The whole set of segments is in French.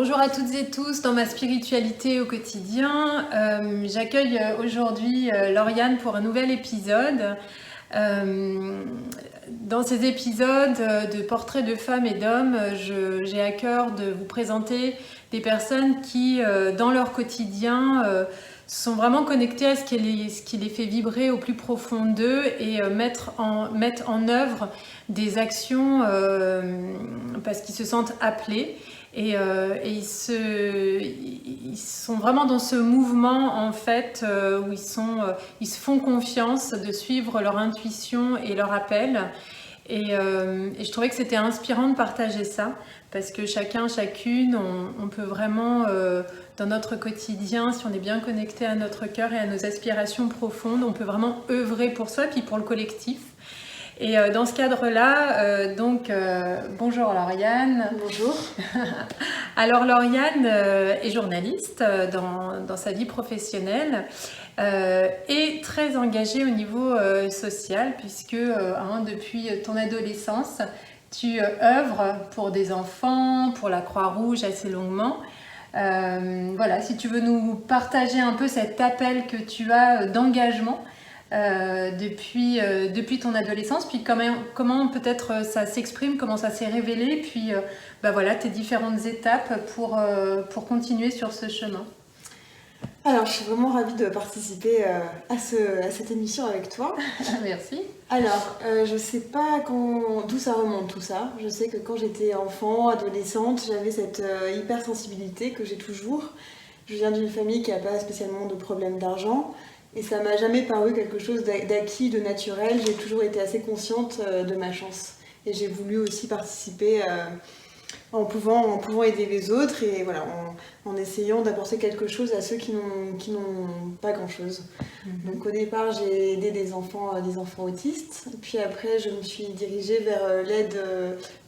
Bonjour à toutes et tous dans ma spiritualité au quotidien. J'accueille aujourd'hui Lauriane pour un nouvel épisode. Dans ces épisodes de portraits de femmes et d'hommes, j'ai à cœur de vous présenter des personnes qui, dans leur quotidien, sont vraiment connectées à ce qui les fait vibrer au plus profond d'eux et mettent en œuvre des actions parce qu'ils se sentent appelés. Et ils sont vraiment dans ce mouvement en fait où ils se font confiance de suivre leur intuition et leur appel. Et je trouvais que c'était inspirant de partager ça parce que chacun, chacune, on peut vraiment dans notre quotidien, si on est bien connecté à notre cœur et à nos aspirations profondes, on peut vraiment œuvrer pour soi puis pour le collectif. Et dans ce cadre-là, bonjour Lauriane. Bonjour. Alors Lauriane est journaliste dans sa vie professionnelle et très engagée au niveau social puisque depuis ton adolescence, tu œuvres pour des enfants, pour la Croix-Rouge assez longuement. Voilà, si tu veux nous partager un peu cet appel que tu as d'engagement depuis ton adolescence, puis comment peut-être ça s'exprime, comment ça s'est révélé, puis voilà, tes différentes étapes pour continuer sur ce chemin. Alors, je suis vraiment ravie de participer à cette émission avec toi. Merci. Alors, je sais pas d'où ça remonte tout ça. Je sais que quand j'étais enfant, adolescente, j'avais cette hypersensibilité que j'ai toujours. Je viens d'une famille qui n'a pas spécialement de problème d'argent. Et ça m'a jamais paru quelque chose d'acquis, de naturel. J'ai toujours été assez consciente de ma chance. Et j'ai voulu aussi participer en pouvant aider les autres et voilà, en essayant d'apporter quelque chose à ceux qui n'ont pas grand-chose. Mm-hmm. Donc au départ, j'ai aidé des enfants autistes. Puis après, je me suis dirigée vers l'aide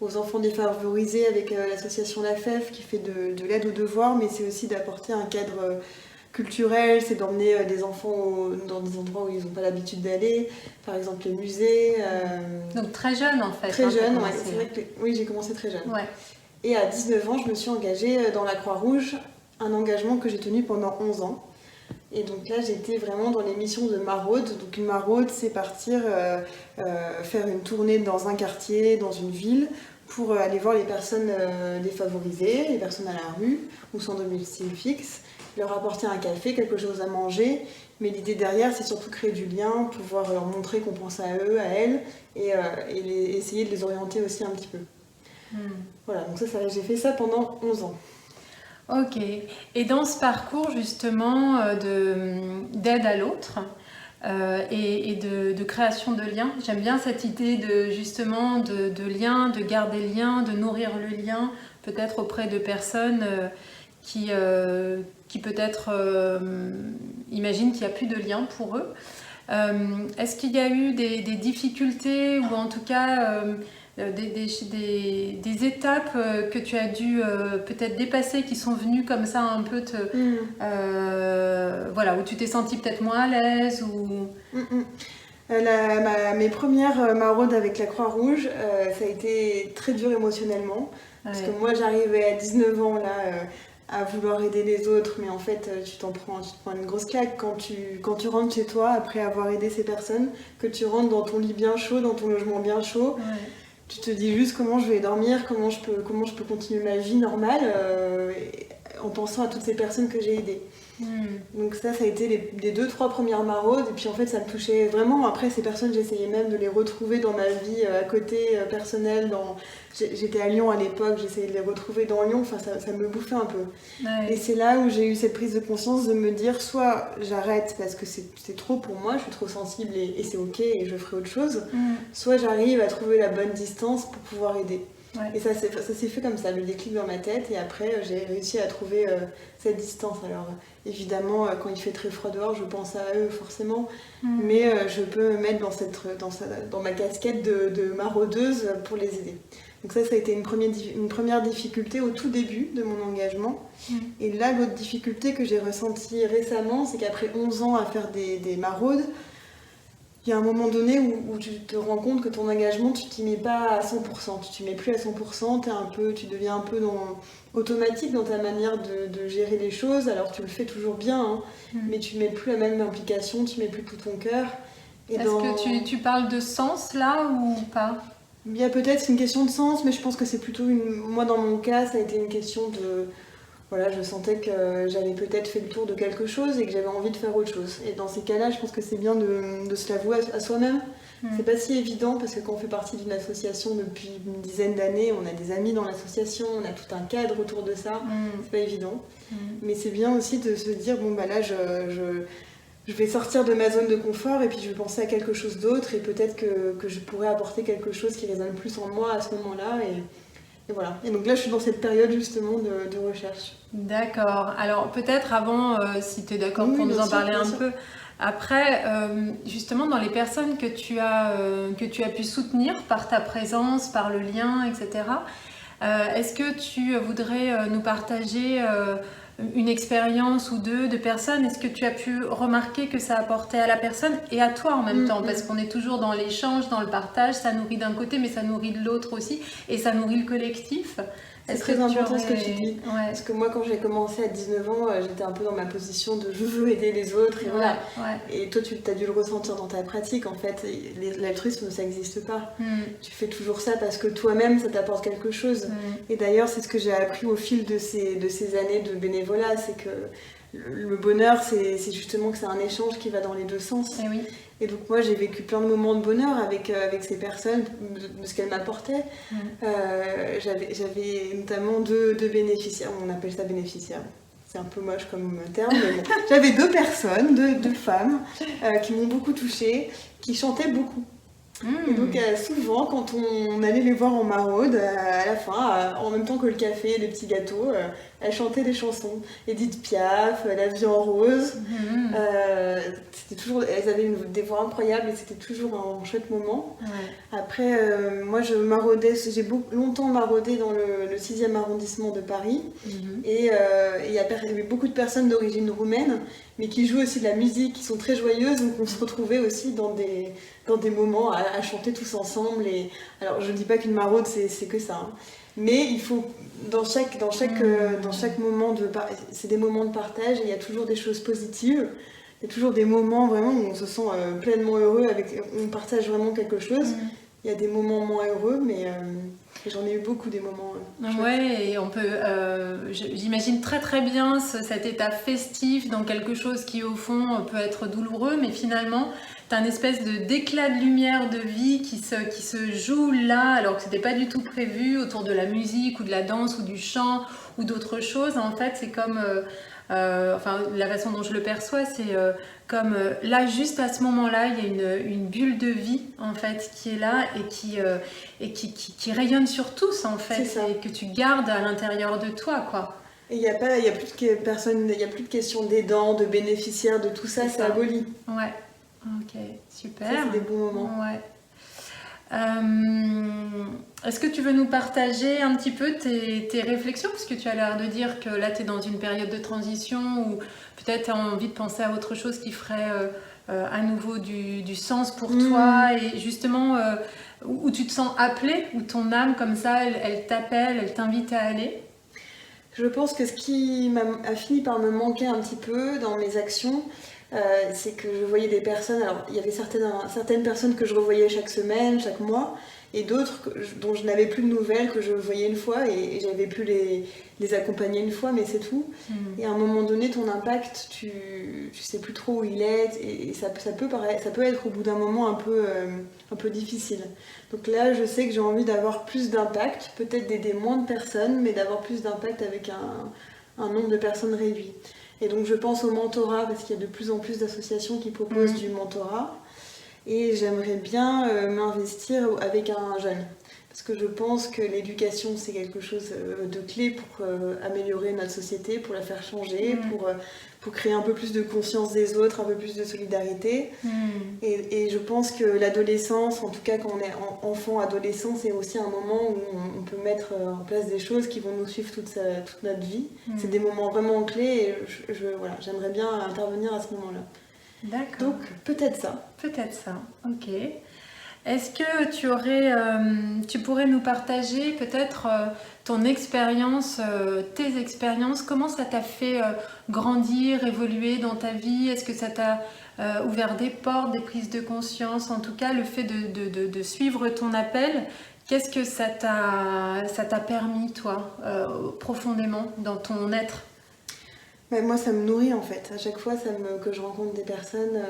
aux enfants défavorisés avec l'association La FEF qui fait de l'aide aux devoirs, mais c'est aussi d'apporter un cadre culturel, c'est d'emmener des enfants dans des endroits où ils n'ont pas l'habitude d'aller, par exemple les musées. Donc très jeune en fait. Très jeune, ouais, c'est vrai que oui, j'ai commencé très jeune. Ouais. Et à 19 ans, je me suis engagée dans la Croix-Rouge, un engagement que j'ai tenu pendant 11 ans. Et donc là, j'étais vraiment dans les missions de maraude. Donc une maraude, c'est partir faire une tournée dans un quartier, dans une ville, pour aller voir les personnes défavorisées, les personnes à la rue ou sans domicile fixe, leur apporter un café, quelque chose à manger. Mais l'idée derrière, c'est surtout créer du lien, pouvoir leur montrer qu'on pense à eux, à elles, et essayer de les orienter aussi un petit peu. Voilà, donc j'ai fait ça pendant 11 ans. Ok, et dans ce parcours justement d'aide à l'autre et de création de liens, j'aime bien cette idée de lien, de garder le lien, de nourrir le lien, peut-être auprès de personnes qui peut-être imaginent qu'il n'y a plus de lien pour eux. Est-ce qu'il y a eu des difficultés ou en tout cas des étapes que tu as dû peut-être dépasser, qui sont venues comme ça un peu voilà, où tu t'es sentie peut-être moins à l'aise ou... Mes premières maraudes avec la Croix-Rouge, ça a été très dur émotionnellement. Parce que moi, j'arrivais à 19 ans là, à vouloir aider les autres, mais en fait, tu te prends une grosse claque quand tu rentres chez toi après avoir aidé ces personnes, que tu rentres dans ton lit bien chaud, dans ton logement bien chaud. Ouais. Tu te dis juste comment je vais dormir, comment je peux continuer ma vie normale en pensant à toutes ces personnes que j'ai aidées. Donc ça a été les 2-3 premières maraudes, et puis en fait ça me touchait vraiment. Après ces personnes, j'essayais même de les retrouver dans ma vie à côté personnelle. J'étais à Lyon à l'époque, j'essayais de les retrouver dans Lyon, enfin ça me bouffait un peu. Ouais. Et c'est là où j'ai eu cette prise de conscience de me dire soit j'arrête parce que c'est trop pour moi, je suis trop sensible et c'est ok et je ferai autre chose, soit j'arrive à trouver la bonne distance pour pouvoir aider. Ouais. Et ça s'est fait comme ça, le déclic dans ma tête, et après j'ai réussi à trouver cette distance. Alors évidemment, quand il fait très froid dehors, je pense à eux forcément, mais je peux me mettre dans ma casquette de maraudeuse pour les aider. Donc ça a été une première difficulté au tout début de mon engagement. Et là, l'autre difficulté que j'ai ressentie récemment, c'est qu'après 11 ans à faire des maraudes, il y a un moment donné où tu te rends compte que ton engagement, tu t'y mets pas à 100%, tu t'y mets plus à 100%, tu deviens un peu automatique dans ta manière de gérer les choses, alors tu le fais toujours bien, hein, mais tu mets plus la même implication, tu mets plus tout ton cœur. Est-ce que tu parles de sens là ou pas? Il y a peut-être une question de sens, mais je pense que c'est plutôt moi dans mon cas, ça a été une question de... Voilà, je sentais que j'avais peut-être fait le tour de quelque chose et que j'avais envie de faire autre chose. Et dans ces cas-là, je pense que c'est bien de se l'avouer à soi-même. C'est pas si évident parce que quand on fait partie d'une association depuis une dizaine d'années, on a des amis dans l'association, on a tout un cadre autour de ça. C'est pas évident. Mais c'est bien aussi de se dire, bon bah là, je vais sortir de ma zone de confort et puis je vais penser à quelque chose d'autre et peut-être que je pourrais apporter quelque chose qui résonne plus en moi à ce moment-là. Et voilà. Et donc là, je suis dans cette période justement de recherche. D'accord. Alors peut-être avant, si tu es d'accord pour nous en parler un peu. Après, justement, dans les personnes que tu as pu soutenir par ta présence, par le lien, etc., est-ce que tu voudrais nous partager une expérience ou deux de personnes? Est-ce que tu as pu remarquer que ça apportait à la personne et à toi en même temps? Parce qu'on est toujours dans l'échange, dans le partage, ça nourrit d'un côté, mais ça nourrit de l'autre aussi, et ça nourrit le collectif. C'est très important ce que tu dis. Ouais. Parce que moi, quand j'ai commencé à 19 ans, j'étais un peu dans ma position de je veux aider les autres. Et voilà. Et toi, tu as dû le ressentir dans ta pratique. En fait, l'altruisme, ça n'existe pas. Tu fais toujours ça parce que toi-même, ça t'apporte quelque chose. Et d'ailleurs, c'est ce que j'ai appris au fil de ces années de bénévolat. C'est que le bonheur, c'est justement que c'est un échange qui va dans les deux sens. Et oui. Et donc moi j'ai vécu plein de moments de bonheur avec ces personnes, de ce qu'elles m'apportaient. J'avais notamment deux bénéficiaires, on appelle ça bénéficiaires, c'est un peu moche comme terme, mais bon. J'avais deux personnes, deux femmes qui m'ont beaucoup touchée, qui chantaient beaucoup. Et donc souvent quand on allait les voir en maraude, à la fin, en même temps que le café et les petits gâteaux, elles chantaient des chansons. Edith Piaf, La vie en rose. C'était toujours, elles avaient des voix incroyables et c'était toujours un chouette moment. Après, moi je maraudais, j'ai longtemps maraudé dans le 6e arrondissement de Paris. Et il y avait beaucoup de personnes d'origine roumaine, mais qui jouent aussi de la musique, qui sont très joyeuses, donc on se retrouvait aussi dans des moments à chanter tous ensemble. Et alors je ne dis pas qu'une maraude c'est que ça, hein. Mais il faut dans chaque moment c'est des moments de partage et il y a toujours des choses positives. Il y a toujours des moments vraiment où on se sent pleinement heureux, on partage vraiment quelque chose. Il y a des moments moins heureux, mais j'en ai eu beaucoup des moments. Ouais, et on peut, j'imagine très très bien cet état festif dans quelque chose qui au fond peut être douloureux, mais finalement t'as une espèce d'éclat de lumière, de vie qui se joue là, alors que c'était pas du tout prévu, autour de la musique ou de la danse ou du chant ou d'autres choses. En fait, c'est comme enfin, la façon dont je le perçois, c'est comme là, juste à ce moment-là, il y a une bulle de vie en fait qui est là et qui rayonne sur tous en fait, et que tu gardes à l'intérieur de toi, quoi. Et il y a plus de questions d'aidants, de bénéficiaires, de tout ça, c'est aboli. Ouais, ok, super. Ça, c'est des bons moments. Ouais. Est-ce que tu veux nous partager un petit peu tes réflexions, parce que tu as l'air de dire que là tu es dans une période de transition où peut-être tu as envie de penser à autre chose qui ferait à nouveau du sens pour toi, et justement où tu te sens appelée, où ton âme comme ça elle t'appelle, elle t'invite à aller. Je pense que ce qui a fini par me manquer un petit peu dans mes actions, c'est que je voyais des personnes, alors il y avait certaines personnes que je revoyais chaque semaine, chaque mois, et d'autres dont je n'avais plus de nouvelles, que je voyais une fois et j'avais pu les accompagner une fois, mais c'est tout. Et à un moment donné, ton impact, tu sais plus trop où il est, et ça peut être au bout d'un moment un peu difficile. Donc là, je sais que j'ai envie d'avoir plus d'impact, peut-être d'aider moins de personnes, mais d'avoir plus d'impact avec un nombre de personnes réduit. Et donc je pense au mentorat, parce qu'il y a de plus en plus d'associations qui proposent du mentorat. Et j'aimerais bien m'investir avec un jeune. Parce que je pense que l'éducation, c'est quelque chose de clé pour améliorer notre société, pour la faire changer, pour créer un peu plus de conscience des autres, un peu plus de solidarité. Et je pense que l'adolescence, en tout cas quand on est enfant, adolescent, c'est aussi un moment où on peut mettre en place des choses qui vont nous suivre toute notre vie. C'est des moments vraiment clés et voilà, j'aimerais bien intervenir à ce moment-là. D'accord. Donc peut-être ça. Peut-être ça, ok. Est-ce que tu pourrais nous partager peut-être ton expérience, tes expériences, comment ça t'a fait grandir, évoluer dans ta vie? Est-ce que ça t'a ouvert des portes, des prises de conscience? En tout cas, le fait de suivre ton appel, qu'est-ce que ça t'a permis, toi, profondément dans ton être? Moi, ça me nourrit en fait. À chaque fois que je rencontre des personnes,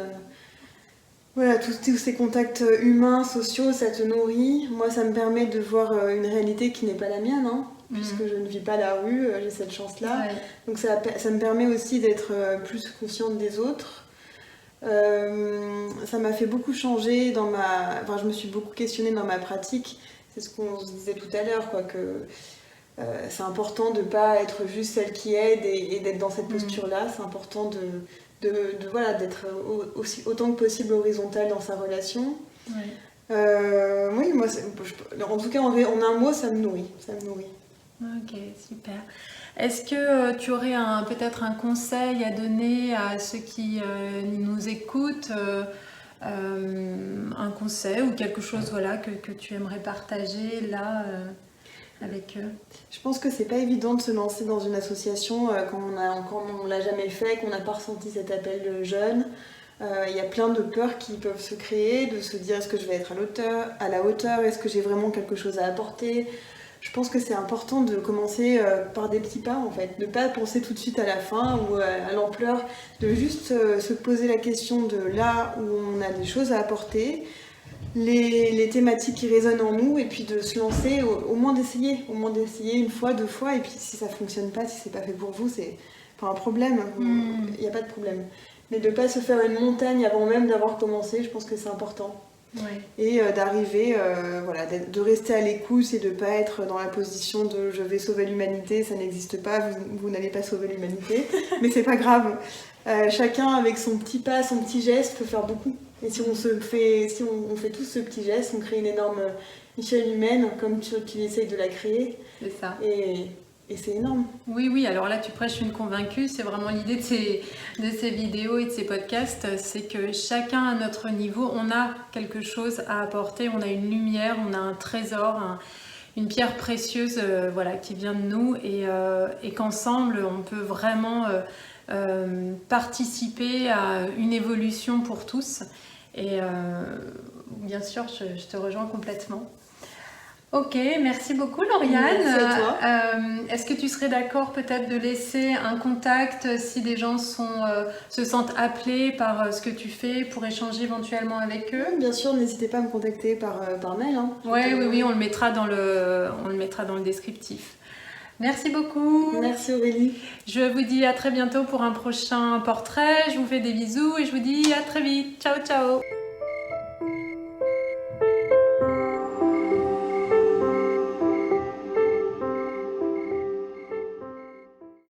voilà, tous ces contacts humains, sociaux, ça te nourrit. Moi, ça me permet de voir une réalité qui n'est pas la mienne, hein, puisque je ne vis pas la rue, j'ai cette chance-là. Ouais. Donc ça me permet aussi d'être plus consciente des autres. Ça m'a fait beaucoup changer enfin, je me suis beaucoup questionnée dans ma pratique. C'est ce qu'on se disait tout à l'heure, quoi, que c'est important de ne pas être juste celle qui aide et d'être dans cette posture-là. C'est important voilà, d'être autant que possible horizontale dans sa relation. Ouais. Oui, moi, en tout cas, en un mot, ça me nourrit. Ça me nourrit. Ok, super. Est-ce que tu aurais peut-être un conseil à donner à ceux qui nous écoutent, un conseil ou quelque chose voilà, que tu aimerais partager là avec eux? Je pense que c'est pas évident de se lancer dans une association quand on l'a jamais fait, qu'on n'a pas ressenti cet appel jeune. Il y a plein de peurs qui peuvent se créer, de se dire est-ce que je vais être à la hauteur, est-ce que j'ai vraiment quelque chose à apporter. Je pense que c'est important de commencer par des petits pas en fait, de ne pas penser tout de suite à la fin ou à l'ampleur, de juste se poser la question de là où on a des choses à apporter, les thématiques qui résonnent en nous et puis de se lancer, au moins d'essayer une fois, deux fois et puis si ça fonctionne pas, si c'est pas fait pour vous, c'est pas un problème, il n'y a pas de problème. Mais de ne pas se faire une montagne avant même d'avoir commencé, je pense que c'est important. Ouais. Et d'arriver, voilà, de rester à l'écoute et de ne pas être dans la position de je vais sauver l'humanité, ça n'existe pas, vous n'allez pas sauver l'humanité, mais c'est pas grave. Chacun avec son petit pas, son petit geste peut faire beaucoup. Et si on fait tous ce petit geste, on crée une énorme échelle humaine comme tu essayes de la créer. C'est ça. Et c'est énorme. Oui, alors là tu prêches une convaincue, c'est vraiment l'idée de ces vidéos et de ces podcasts, c'est que chacun à notre niveau, on a quelque chose à apporter, on a une lumière, on a un trésor, une pierre précieuse voilà, qui vient de nous et qu'ensemble on peut vraiment participer à une évolution pour tous. Et bien sûr, je te rejoins complètement. Ok, merci beaucoup Lauriane. Merci à toi. Est-ce que tu serais d'accord peut-être de laisser un contact si des gens se sentent appelés par ce que tu fais pour échanger éventuellement avec eux? Bien sûr, n'hésitez pas à me contacter par mail. Hein. Oui, on le mettra dans le descriptif. Merci beaucoup. Merci Aurélie. Je vous dis à très bientôt pour un prochain portrait. Je vous fais des bisous et je vous dis à très vite. Ciao, ciao.